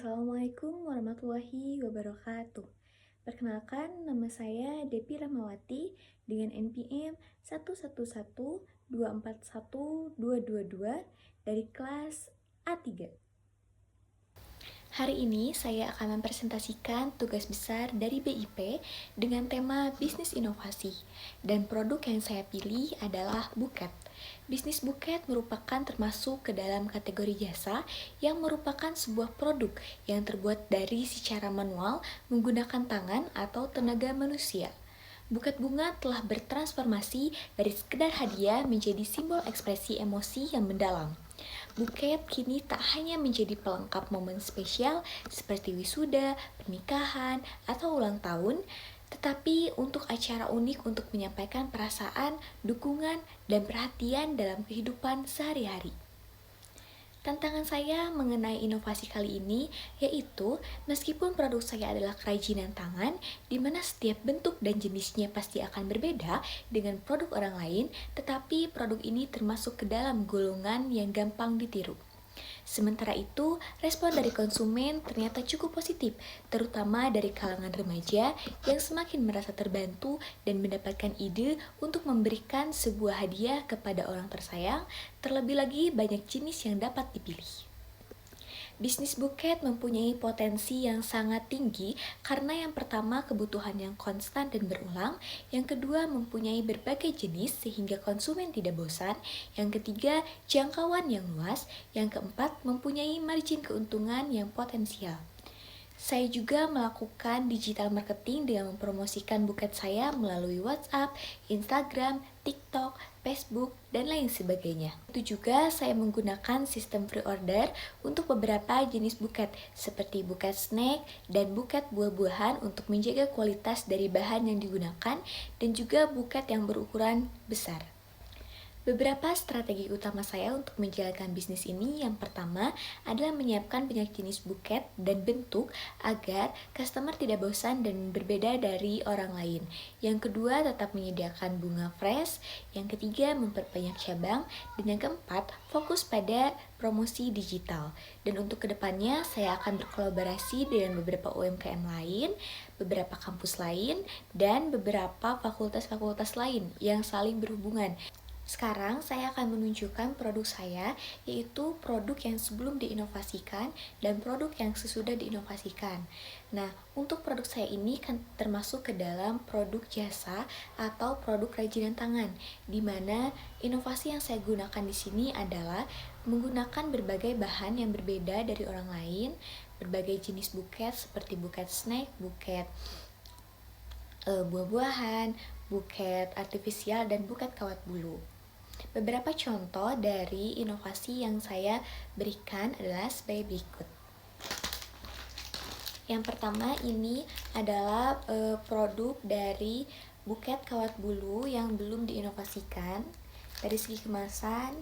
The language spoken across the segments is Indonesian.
Assalamualaikum warahmatullahi wabarakatuh. Perkenalkan, nama saya Depi Rahmawati dengan NPM 1112412222 dari kelas A3. Hari ini saya akan mempresentasikan tugas besar dari BIP dengan tema bisnis inovasi, dan produk yang saya pilih adalah buket. Bisnis buket merupakan termasuk ke dalam kategori jasa yang merupakan sebuah produk yang terbuat dari secara manual menggunakan tangan atau tenaga manusia. Buket bunga telah bertransformasi dari sekedar hadiah menjadi simbol ekspresi emosi yang mendalam. Buket kini tak hanya menjadi pelengkap momen spesial seperti wisuda, pernikahan, atau ulang tahun, tetapi untuk acara unik untuk menyampaikan perasaan, dukungan, dan perhatian dalam kehidupan sehari-hari. Tantangan saya mengenai inovasi kali ini yaitu meskipun produk saya adalah kerajinan tangan, di mana setiap bentuk dan jenisnya pasti akan berbeda dengan produk orang lain, tetapi produk ini termasuk ke dalam golongan yang gampang ditiru. Sementara itu, respon dari konsumen ternyata cukup positif, terutama dari kalangan remaja yang semakin merasa terbantu dan mendapatkan ide untuk memberikan sebuah hadiah kepada orang tersayang, terlebih lagi banyak jenis yang dapat dipilih. Bisnis buket mempunyai potensi yang sangat tinggi karena yang pertama kebutuhan yang konstan dan berulang, yang kedua mempunyai berbagai jenis sehingga konsumen tidak bosan, yang ketiga jangkauan yang luas, yang keempat mempunyai margin keuntungan yang potensial. Saya juga melakukan digital marketing dengan mempromosikan buket saya melalui WhatsApp, Instagram, TikTok, Facebook, dan lain sebagainya. Itu juga saya menggunakan sistem pre-order untuk beberapa jenis buket seperti buket snack dan buket buah-buahan untuk menjaga kualitas dari bahan yang digunakan dan juga buket yang berukuran besar. Beberapa strategi utama saya untuk menjalankan bisnis ini, yang pertama adalah menyiapkan banyak jenis buket dan bentuk agar customer tidak bosan dan berbeda dari orang lain. Yang kedua, tetap menyediakan bunga fresh. Yang ketiga, memperbanyak cabang. Dan yang keempat, fokus pada promosi digital. Dan untuk kedepannya, saya akan berkolaborasi dengan beberapa UMKM lain, beberapa kampus lain, dan beberapa fakultas-fakultas lain yang saling berhubungan. Sekarang saya akan menunjukkan produk saya, yaitu produk yang sebelum diinovasikan dan produk yang sesudah diinovasikan. Nah, untuk produk saya ini kan termasuk ke dalam produk jasa atau produk kerajinan tangan, di mana inovasi yang saya gunakan di sini adalah menggunakan berbagai bahan yang berbeda dari orang lain, berbagai jenis buket seperti buket snack, buket buah-buahan, buket artifisial, dan buket kawat bulu. Beberapa contoh dari inovasi yang saya berikan adalah sebagai berikut. Yang pertama ini adalah produk dari buket kawat bulu yang belum diinovasikan. Dari segi kemasan,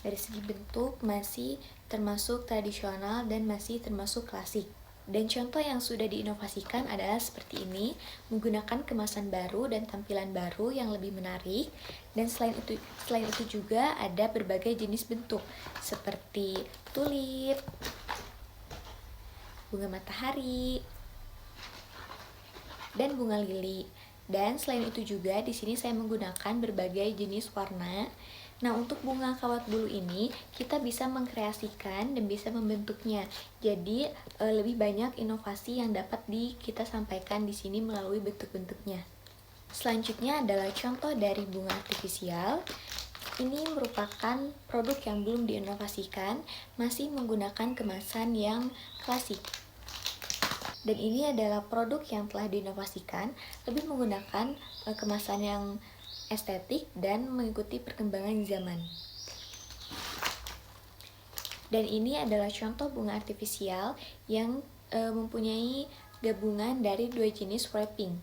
dari segi bentuk masih termasuk tradisional dan masih termasuk klasik. Dan contoh yang sudah diinovasikan adalah seperti ini, menggunakan kemasan baru dan tampilan baru yang lebih menarik. Dan selain itu juga ada berbagai jenis bentuk seperti tulip, bunga matahari, dan bunga lili. Dan selain itu juga di sini saya menggunakan berbagai jenis warna. Nah, untuk bunga kawat bulu ini kita bisa mengkreasikan dan bisa membentuknya. Jadi lebih banyak inovasi yang dapat kita sampaikan di sini melalui bentuk-bentuknya. Selanjutnya adalah contoh dari bunga artifisial. Ini merupakan produk yang belum diinovasikan, masih menggunakan kemasan yang klasik. Dan ini adalah produk yang telah diinovasikan, lebih menggunakan kemasan yang estetik dan mengikuti perkembangan zaman. Dan ini adalah contoh bunga artifisial yang mempunyai gabungan dari dua jenis wrapping.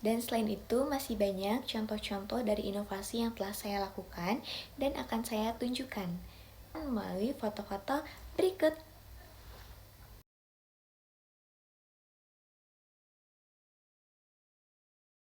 Dan selain itu masih banyak contoh-contoh dari inovasi yang telah saya lakukan dan akan saya tunjukkan melalui foto-foto berikut.